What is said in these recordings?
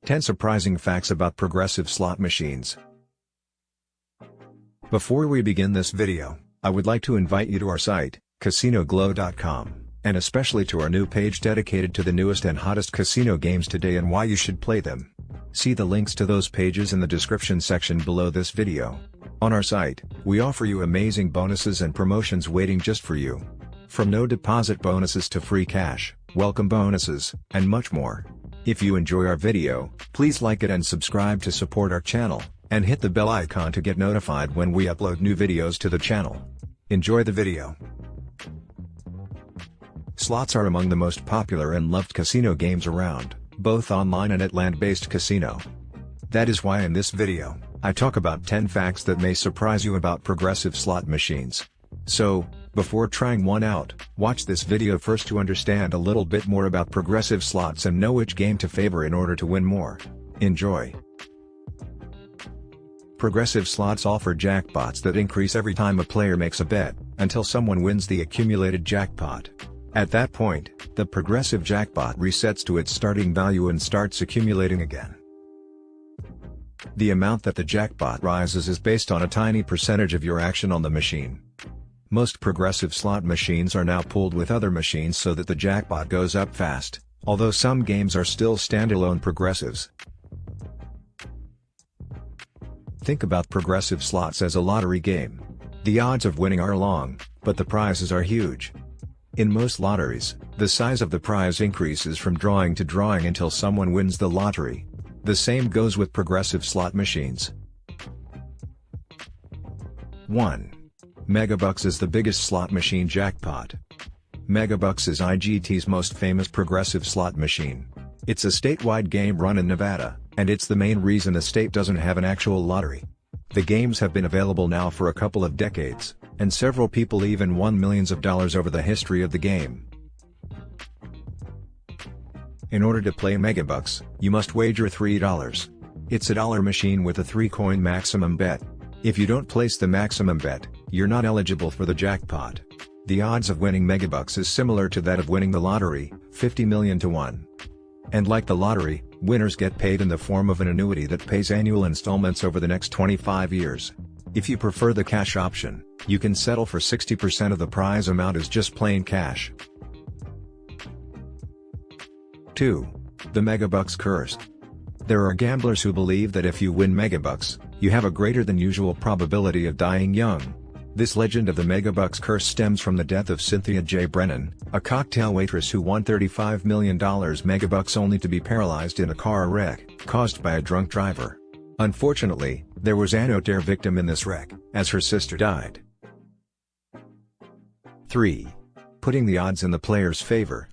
10 Surprising Facts About Progressive Slot Machines. Before we begin this video, I would like to invite you to our site, CasinoGlow.com, and especially to our new page dedicated to the newest and hottest casino games today and why you should play them. See the links to those pages in the description section below this video. On our site, we offer you amazing bonuses and promotions waiting just for you. From no deposit bonuses to free cash, welcome bonuses, and much more. If you enjoy our video, please like it and subscribe to support our channel, and hit the bell icon to get notified when we upload new videos to the channel. Enjoy the video. Slots are among the most popular and loved casino games around, both online and at land-based casino. That is why in this video, I talk about 10 facts that may surprise you about progressive slot machines. So, before trying one out, watch this video first to understand a little bit more about progressive slots and know which game to favor in order to win more. Enjoy! Progressive slots offer jackpots that increase every time a player makes a bet, until someone wins the accumulated jackpot. At that point, the progressive jackpot resets to its starting value and starts accumulating again. The amount that the jackpot rises is based on a tiny percentage of your action on the machine. Most progressive slot machines are now pooled with other machines so that the jackpot goes up fast, although some games are still standalone progressives. Think about progressive slots as a lottery game. The odds of winning are long, but the prizes are huge. In most lotteries, the size of the prize increases from drawing to drawing until someone wins the lottery. The same goes with progressive slot machines. 1. Megabucks is the biggest slot machine jackpot. Megabucks is IGT's most famous progressive slot machine. It's a statewide game run in Nevada, and it's the main reason the state doesn't have an actual lottery. The games have been available now for a couple of decades, and several people even won millions of dollars over the history of the game. In order to play Megabucks, you must wager $3. It's a dollar machine with a 3-coin maximum bet. If you don't place the maximum bet, you're not eligible for the jackpot. The odds of winning Megabucks is similar to that of winning the lottery, 50 million to 1. And like the lottery, winners get paid in the form of an annuity that pays annual installments over the next 25 years. If you prefer the cash option, you can settle for 60% of the prize amount as just plain cash. 2. The Megabucks Curse. There are gamblers who believe that if you win Megabucks, you have a greater than usual probability of dying young. This legend of the Megabucks Curse stems from the death of Cynthia J. Brennan, a cocktail waitress who won $35 million Megabucks only to be paralyzed in a car wreck, caused by a drunk driver. Unfortunately, there was an another victim in this wreck, as her sister died. 3. Putting the odds in the player's favor.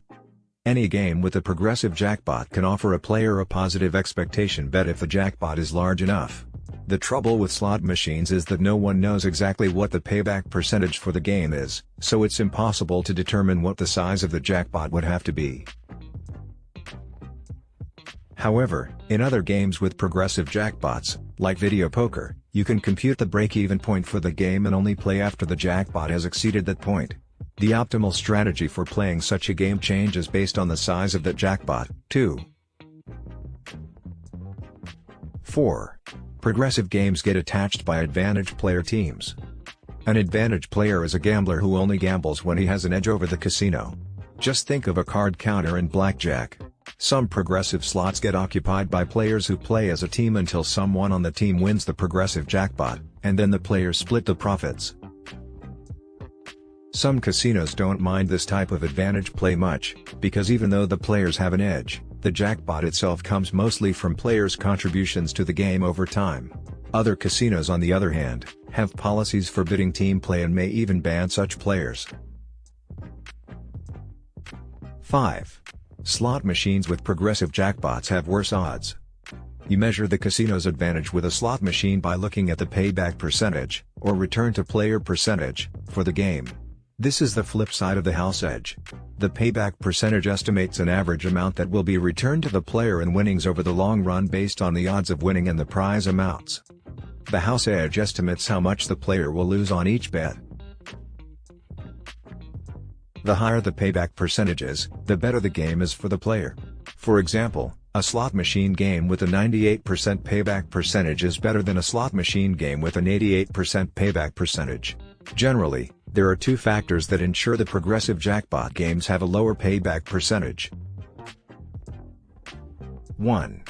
Any game with a progressive jackpot can offer a player a positive expectation bet if the jackpot is large enough. The trouble with slot machines is that no one knows exactly what the payback percentage for the game is, so it's impossible to determine what the size of the jackpot would have to be. However, in other games with progressive jackpots, like video poker, you can compute the break-even point for the game and only play after the jackpot has exceeded that point. The optimal strategy for playing such a game changes based on the size of the jackpot, too. 4. Progressive games get attached by advantage player teams. An advantage player is a gambler who only gambles when he has an edge over the casino. Just think of a card counter in blackjack. Some progressive slots get occupied by players who play as a team until someone on the team wins the progressive jackpot, and then the players split the profits. Some casinos don't mind this type of advantage play much, because even though the players have an edge, the jackpot itself comes mostly from players' contributions to the game over time. Other casinos on the other hand, have policies forbidding team play and may even ban such players. 5. Slot machines with progressive jackpots have worse odds. You measure the casino's advantage with a slot machine by looking at the payback percentage, or return to player percentage, for the game. This is the flip side of the house edge. The payback percentage estimates an average amount that will be returned to the player in winnings over the long run based on the odds of winning and the prize amounts. The house edge estimates how much the player will lose on each bet. The higher the payback percentage is, the better the game is for the player. For example, A slot machine game with a 98% payback percentage is better than a slot machine game with an 88% payback percentage. Generally, there are two factors that ensure the progressive jackpot games have a lower payback percentage. 1.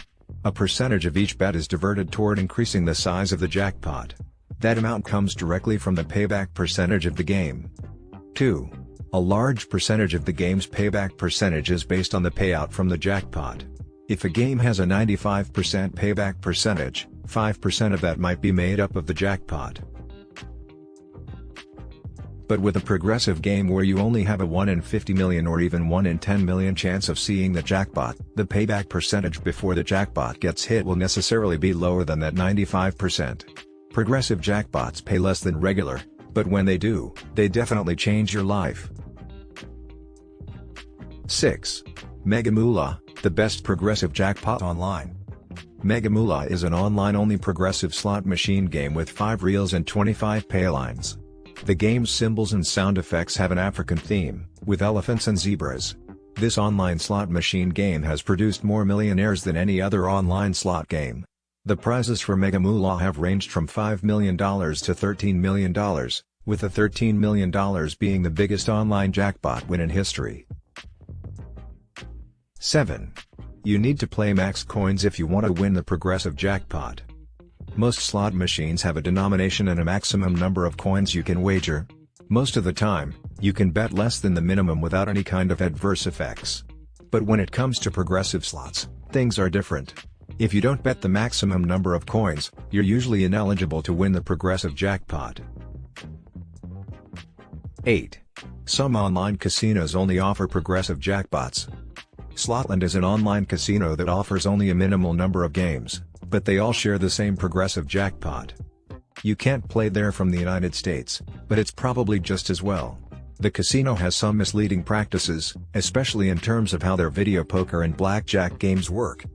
A percentage of each bet is diverted toward increasing the size of the jackpot. That amount comes directly from the payback percentage of the game. 2. A large percentage of the game's payback percentage is based on the payout from the jackpot. If a game has a 95% payback percentage, 5% of that might be made up of the jackpot. But with a progressive game where you only have a 1 in 50 million or even 1 in 10 million chance of seeing the jackpot, the payback percentage before the jackpot gets hit will necessarily be lower than that 95%. Progressive jackpots pay less than regular, but when they do, they definitely change your life. 6. Megamoula, the best progressive jackpot online. Megamoula is an online-only progressive slot machine game with 5 reels and 25 paylines. The game's symbols and sound effects have an African theme, with elephants and zebras. This online slot machine game has produced more millionaires than any other online slot game. The prizes for Megamoula have ranged from $5 million to $13 million, with the $13 million being the biggest online jackpot win in history. 7. You need to play max coins if you want to win the progressive jackpot. Most slot machines have a denomination and a maximum number of coins you can wager. Most of the time, you can bet less than the minimum without any kind of adverse effects. But when it comes to progressive slots, things are different. If you don't bet the maximum number of coins, you're usually ineligible to win the progressive jackpot. 8. Some online casinos only offer progressive jackpots. Slotland is an online casino that offers only a minimal number of games, but they all share the same progressive jackpot. You can't play there from the United States, but it's probably just as well. The casino has some misleading practices, especially in terms of how their video poker and blackjack games work.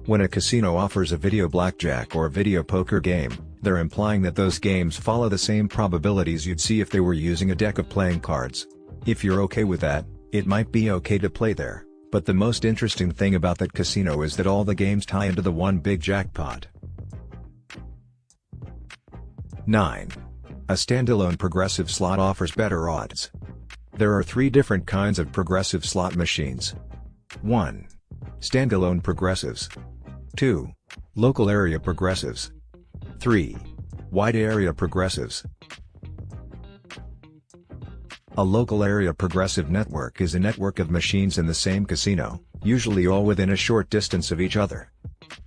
When a casino offers a video blackjack or video poker game, they're implying that those games follow the same probabilities you'd see if they were using a deck of playing cards. If you're okay with that, it might be okay to play there, but the most interesting thing about that casino is that all the games tie into the one big jackpot. 9. A standalone progressive slot offers better odds. There are 3 different kinds of progressive slot machines. 1. Standalone progressives. 2. Local area progressives. 3. Wide area progressives. A local area progressive network is a network of machines in the same casino, usually all within a short distance of each other.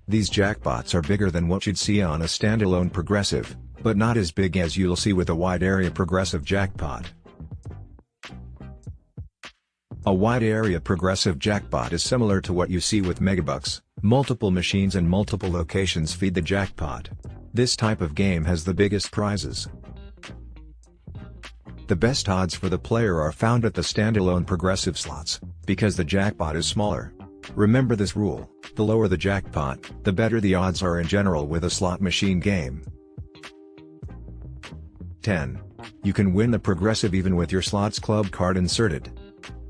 These jackpots are bigger than what you'd see on a standalone progressive, but not as big as you'll see with a wide area progressive jackpot. A wide area progressive jackpot is similar to what you see with Megabucks. Multiple machines and multiple locations feed the jackpot. This type of game has the biggest prizes. The best odds for the player are found at the standalone progressive slots, because the jackpot is smaller. Remember this rule: the lower the jackpot, the better the odds are in general with a slot machine game. 10. You can win the progressive even with your slots club card inserted.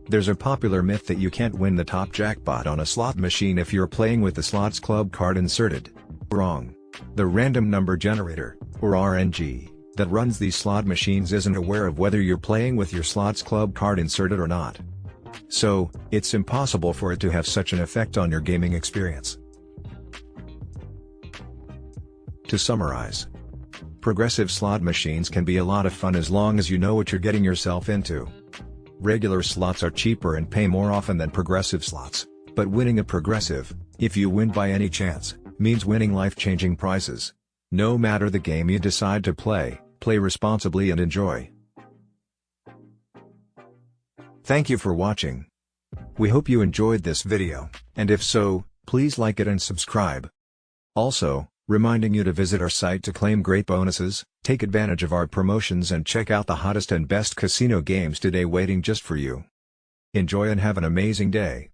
There's a popular myth that you can't win the top jackpot on a slot machine if you're playing with the slots club card inserted. Wrong. The random number generator, or RNG, that runs these slot machines isn't aware of whether you're playing with your slots club card inserted or not. So, it's impossible for it to have such an effect on your gaming experience. To summarize, progressive slot machines can be a lot of fun as long as you know what you're getting yourself into. Regular slots are cheaper and pay more often than progressive slots, but winning a progressive, if you win by any chance, means winning life-changing prizes. No matter the game you decide to play, play responsibly and enjoy. Thank you for watching. We hope you enjoyed this video, and if so, please like it and subscribe. Also, reminding you to visit our site to claim great bonuses, take advantage of our promotions and check out the hottest and best casino games today waiting just for you. Enjoy and have an amazing day.